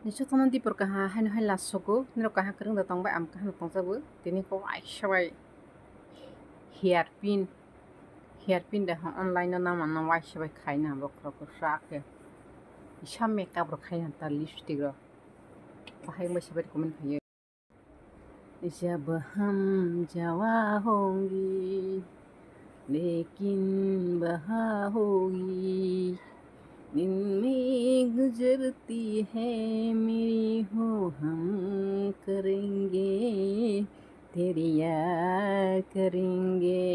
Nicho di perkaha haino hai lasoku niro kaha kereng datang bai am kaha datang sabu tini ko ai shabai hairpin dah online no nama na wai shabai khaina bokro ko shake isha makeup ro khaina ta lipstick ro bahai mai shabai komen khaye जब हम जवां होंगी लेकिन बहार होगी दिन में गुजरती है मेरी हो हम करेंगे तेरी याद करेंगे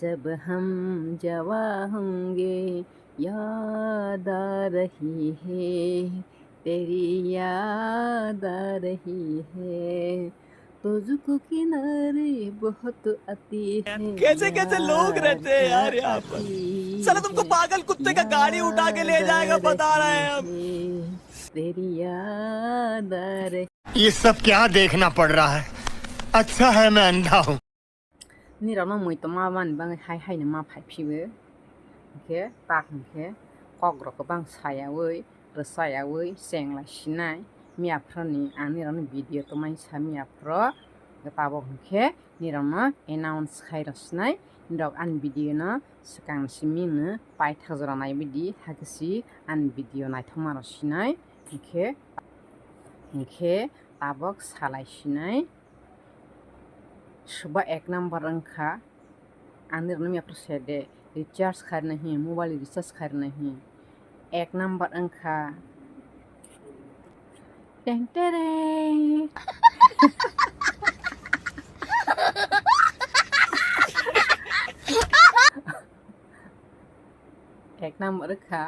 जब हम जवां होंगे याद आ रही है तेरी याद आ रही है तुझको किनारे बहुत आती है कैसे कैसे लोग यार रहते हैं क्या यार यहाँ पर। आती साला तुमको है पागल कुत्ते का गाड़ी उठा के ले याद आ जाएगा बता रहे रही हैं हम। है तेरी याद आ रही ये सब क्या देखना पड़ रहा है। अच्छा है मैं अंधा हूँ। ni rano moi to ma man bang hai hai na ma phai phibe ke tak ke kok ro ko bang saya wei resaya wei seng la sinai mia phrani ani rano video to mai sa mia pro ke tabo ke ni rano announce khai rasnai ndok an video na sakang simi ne pai thajra nai bidi hagsi an video nai thoma rasinai ke tabok salai sinai suba ek number angkha आंधेर में अपने सेडे recharge कर नहीं mobile recharge कर नहीं एक number अंका टेंटेरे एक number अंका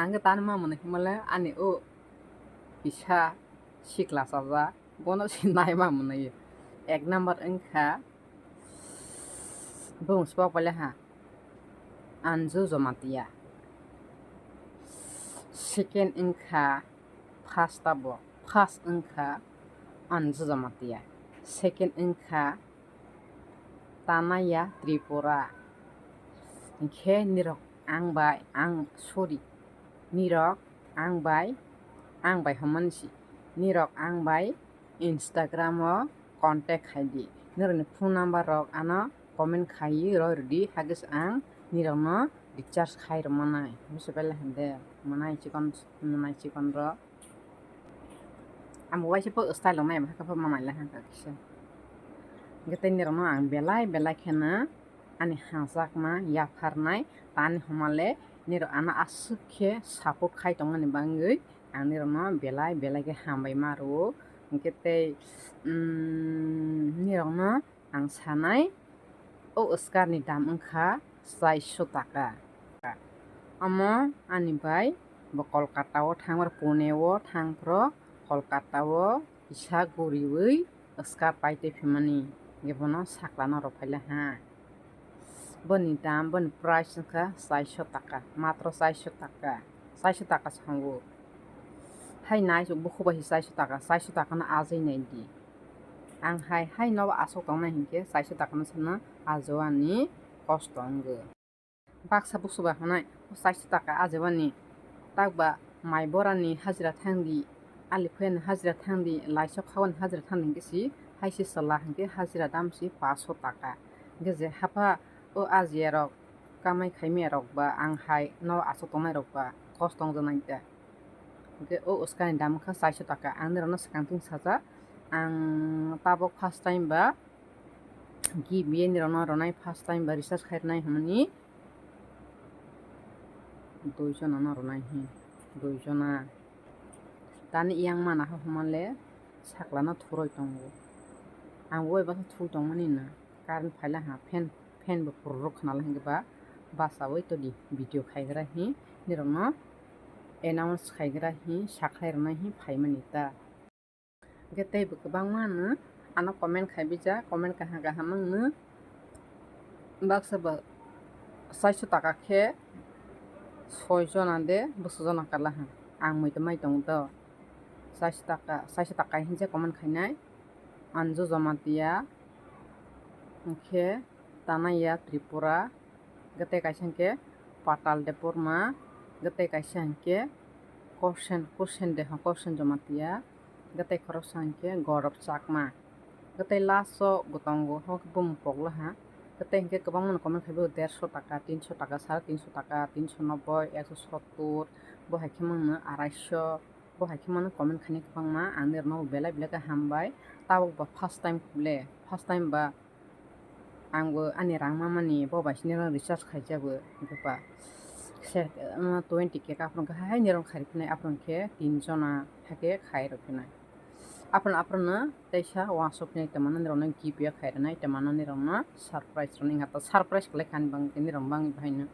आंगे तान मा मन हिमालय आने ओ इशा शिकला साजा बोनो सिनाय मा मन ये एक नंबर अंका बुं स्पॉक पले हा anju jomatia second angka first tabo first angka anju jomatia second angka tanaya tripura angke nirok ang bai ang sorry nirok ang bai hamansi nirok ang bai instagram o contact khaidi nirok phone number rok ano comment khai ro redi hagis ang nirokno recharge khai ro manai musibela hande manai chikon ro am wai sipo style mai ma ka pa mamai la han ka kisa gete nirokno ang belai khena ani hasak ma ya pharnai tani homale niro ana asukhe support khai tongani bangui ang nirokno belai ke hambai maro gete nirokno ang sanai o Oscar ni dam angkha 400 টাকা amo ani bai bo Kolkata o thangbar Pune o thangpro Kolkata o isa goriwei Oscar paite phimani gebono saklano ro phaile ha boni dam boni price angkha 400 টাকা matro 400 টাকা 400 টাকা sango hai nai jo bukhoba hi 400 টাকা 400 টাকা na ajai nai di ang hai no asok tongna hinke 400 টাকা na sana ajoani kosto anggo baksa busuba hanai 400 টাকা ajawani takba mai borani hajira thangdi ali phen hajira thangdi laisok khawan hajira thangdi kisi haisi sala hanke hajira damsi 500 টাকা geje hapa o ajiya rok kamai khaimia rok ba ang hai no asok tongnai rok ba kostong janai ta ge o uskani dam kha 400 টাকা andirano sakangting saja ang tabok first time ba gibiye nirano ronai first time ba research khairnai hamani দুইজনা নরনাই হি দুইজনা তানি young মানা হমালে সাকলানা থুরই তঙ্গো आं बयबा थु दंमोन ना कारण phyla हा फेन बो पुररो खनाल हंगबा बासा वइ तो दि भिडियो खाइग्रा हि निरनो एनाउंस खाइग्रा हि साखाइरना हि फाइमानिता गेतै बो गोबां मानो आनो कमेन्ट खाइबिजा कमेन्ट काहा गाहा मंगनो बाक्साबा 400 টাকা खे 6 জনা দে 200 জনা কালা हा आं मैतो माइ दं द 400 টাকা हिनजे comment खाइनाय anju jomatia angkhe tanaya tripura gete kaisa hingke patal depurma gete kaisa hingke kursen deh kursen jamatia gatai khorok sangke gorop chakma gatai laso gotongo hok bum pogla ha gatai hingke kwbang mano comment khaibo 150 টাকা 300 টাকা 350 টাকা 390 170 bo haike mangno 250 bo haike mangno comment khaini kwbangma ang nirno belai belai ke hambai tabuk ba first time ba angbo ani rang mamani bo baisini recharge khaijago gopa 20 ke apron hai niron khairipnai apron ke 3 jona hake khairipnai apron teisa wasopni temana nirona gipya khairnai temana nirona surprise running hata surprise kle kan bang niron bang bhaina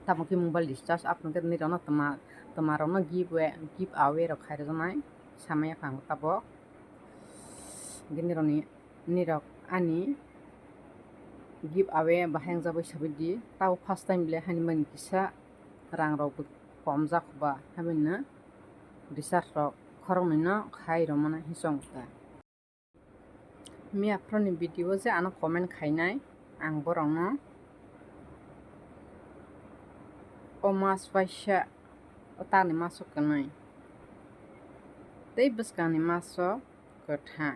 tamoki mobile recharge apron ke nirona tomarona give away ro khairjanai samaya phang tabo nirok ani give away bahang jabai sabidi tau first time le hani man kisa rang rok kom jakba habinna recharge rok khorong no khai romana hisong ta mi aproni video je ano comment khainai ang borongno o mas paisa o tani maso kanai tei bwskangni maso kotha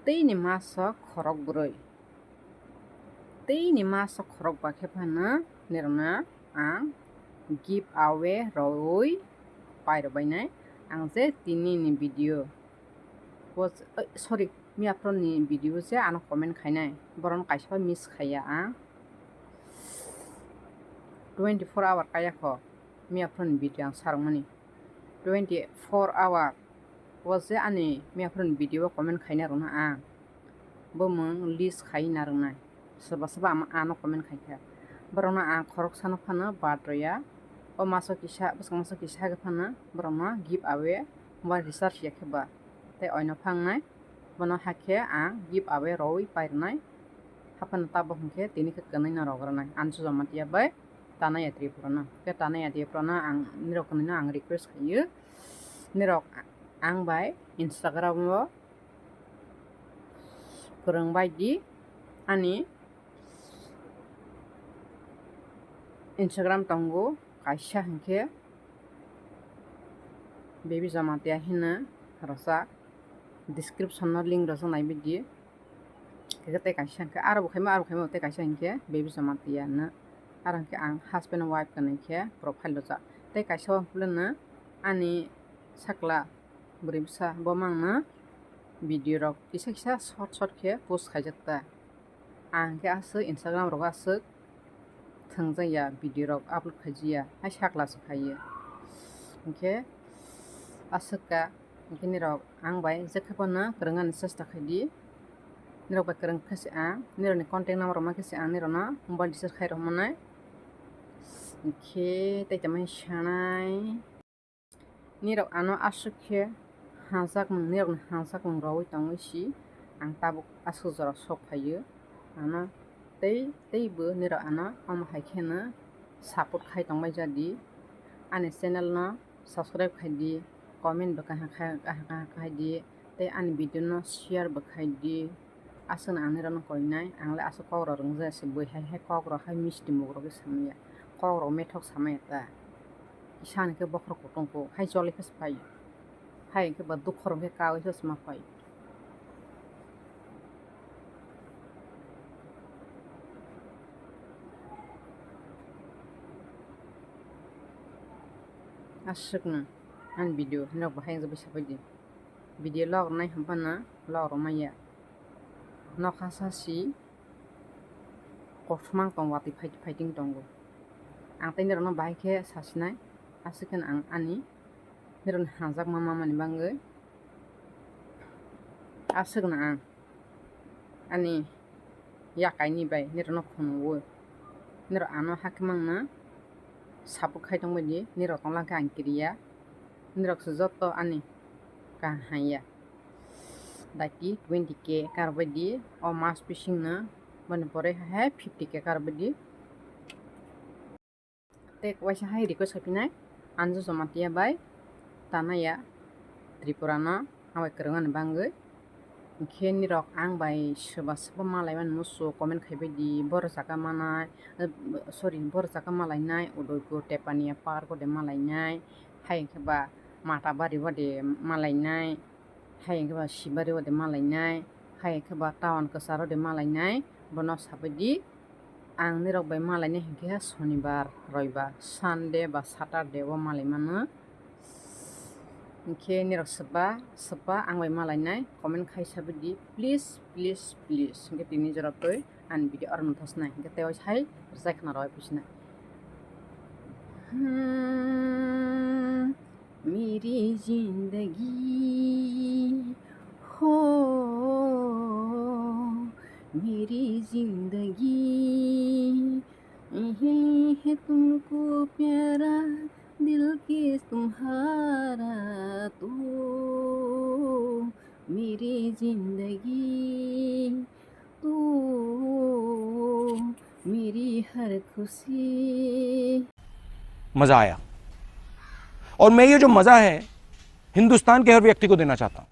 tei ni maso khorok broi tei ni maso khorok bakhepana nirona ang give away roi pairbainai ang je tini ni video sorry mi apron ni video je ano comment khainai boron kaisa miss khaya ang 24 hour kaya ko mi apron video ang sarmani 24 hour was je ani mi apron video comment khaina rona ang bomong list khaina rona soba ano comment khaika borona ang khorok sano phana batroya o maso kisa ga phana borona give away ba research yakheba tei oino phangnai bono hakhe ang give away roi pairnai hapan tabo hungke tini ke kanai na rogranai ansu jamatia bai tanaya tripurana ke tanaya tripurana ang nirok kanina ang request khayu nirok ang bai Instagram o kurang bai di ani Instagram tongo kaisa hingke baby jamatia hina rosa description no link rosa nai bidi kete kaisa hingke aro bukhaima te kaisa hingke baby jamatia na aro hingke ang husband and wife kanai ke profile loja te kaisa fulna ani sakla buribsa bomangna video rok kisa short ke post khaijakta ang ke asu Instagram rok asu thangjaya video rok upload khaijiya hai sakla su khaiye hingke asuka hingke nirok ang bai jekhapana krangan chesta khaidi nirok bai krang khasi ang nironi contact number ma khasi ang nirona mobile recharge khai romana hingke taitamai sanai nirok ano asukhe hajak mung roi tangoi si ang tabuk asu jora sok phaiyo ano teibo nirok ano ama haikhe na support khai tangbai jadi ani channel no subscribe khaidi comment bo khaidi tei ani video no share bo khaidi asuna ang nirok no koinai angle asu kokro rungja se boi hai kokro hai misti mugro ke samya kokro methok samaya ta isan ke bokhro kotongko hai joli khas pai hai ke ba dukhor ke kawi khas ma pai asukna an video nok bahai jabe sabai video log nai hampana log romaya nok hasasi kosmang tongwati fighting tongo ang tei nirok no bahai ke sasinai asukhan ang ani niron hanjak mama mani bangoi asukna ang ani yakaini bai niron no khunwo nirok ano hakmangna support khai tongbai nirok tonglang ka ang kriya nirok joto ani kahaya dati 20k karbadi o mas fishing na bani pore hai 50k karbadi te waisa hai request kapinai anju jamatia bai tanaya tripurana hawai krangan bangoi खेनि रक आं bye सोबा सोबा मालाय मान मुसु comment खायबायदि बर जागा मानाय सरि बर जागा मालायनाय उदयपुर टेपानिया पार्क दे मालायनाय हाय खेबा माता बारि बादे मालायनाय हाय खेबा शिबारि बादे मालायनाय हाय खेबा टाउन कसार दे मालायनाय बना साबायदि आं निरक बाय मालायनाय हेंखे शनिबार रविबार सानडे बा साटारडे व मालाय मानो के निरक सोबा आं बाय मालायनाय कमेन्ट खायसाबायदि प्लिज प्लिज प्लिज के तिनि जराबै आं बिदि अरन थसनाय के तेव हाय जायखना रय पिसना मेरी जिंदगी हो मेरी जिंदगी है तुमको प्यारा दिल के तुम्हारा तो मेरी जिंदगी तो मेरी हर खुशी। मजा आया और मैं ये जो मजा है हिंदुस्तान के हर व्यक्ति को देना चाहता हूं।